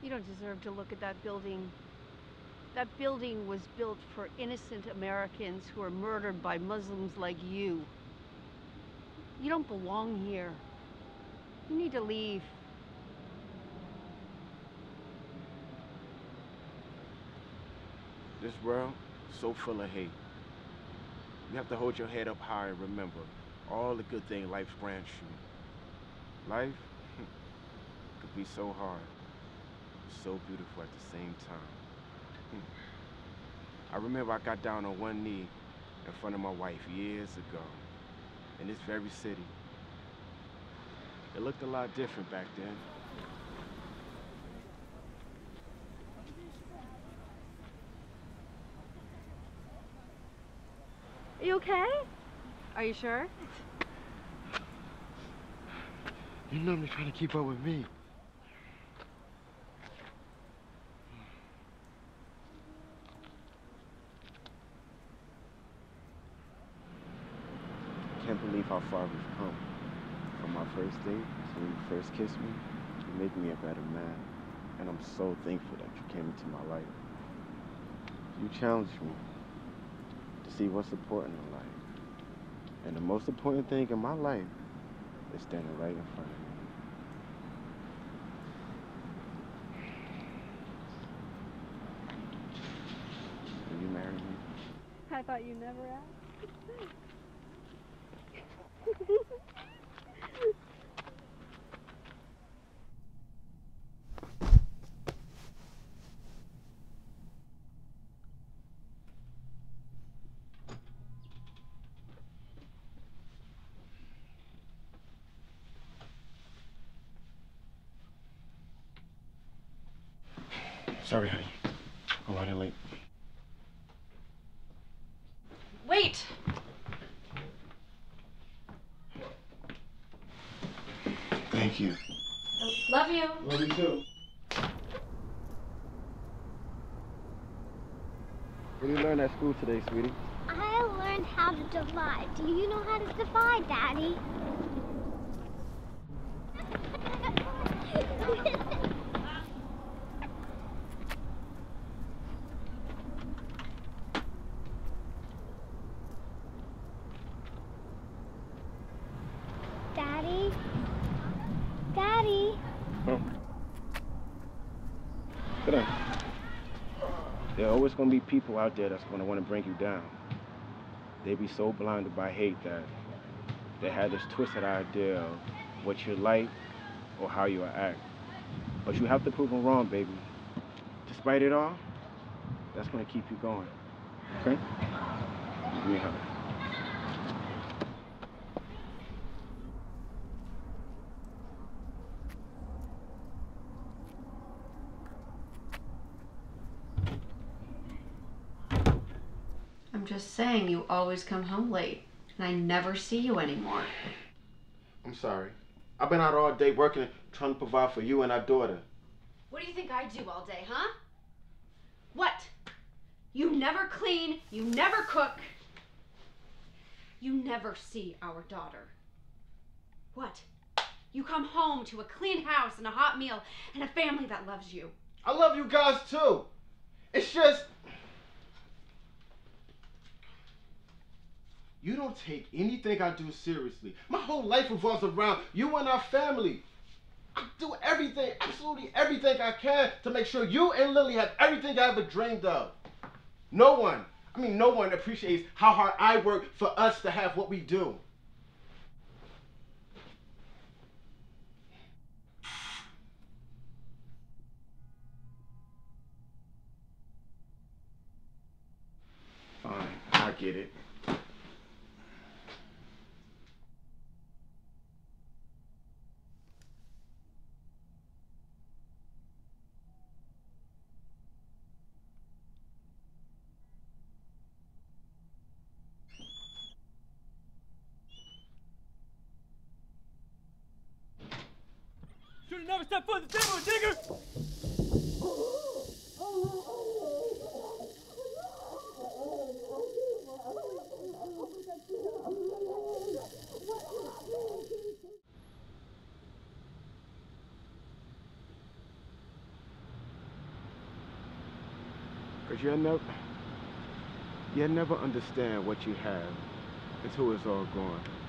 You don't deserve to look at that building. That building was built for innocent Americans who were murdered by Muslims like you. You don't belong here. You need to leave. This world is so full of hate. You have to hold your head up high and remember all the good things life grants you. Life could be so hard, so beautiful at the same time. I remember I got down on one knee in front of my wife years ago in this very city. It looked a lot different back then. Are you okay? Are you sure? You normally trying to keep up with me. I can't believe how far we've come. From my first date to when you first kissed me, you make me a better man. And I'm so thankful that you came into my life. You challenged me to see what's important in life. And the most important thing in my life is standing right in front of me. Will you marry me? I thought you never asked. Sorry, honey. I'm running late. Wait! Thank you. Love you. Love you too. What did you learn at school today, sweetie? I learned how to divide. Do you know how to divide, Daddy? Daddy? Daddy? Huh? Sit down. There are always going to be people out there that's going to want to bring you down. They be so blinded by hate that they had this twisted idea of what you like or how you act. But you have to prove them wrong, baby. Despite it all, that's going to keep you going. Okay? Give me a hug. I'm just saying you always come home late, and I never see you anymore. I'm sorry. I've been out all day working, trying to provide for you and our daughter. What do you think I do all day, huh? What? You never clean, you never cook, you never see our daughter. What? You come home to a clean house and a hot meal and a family that loves you. I love you guys too. It's just, you don't take anything I do seriously. My whole life revolves around you and our family. I do everything, absolutely everything I can to make sure you and Lily have everything I ever dreamed of. No one appreciates how hard I work for us to have what we do. Fine, I get it. Should've never stepped foot in the table, digger! 'Cause you'll never understand what you have until it's all gone.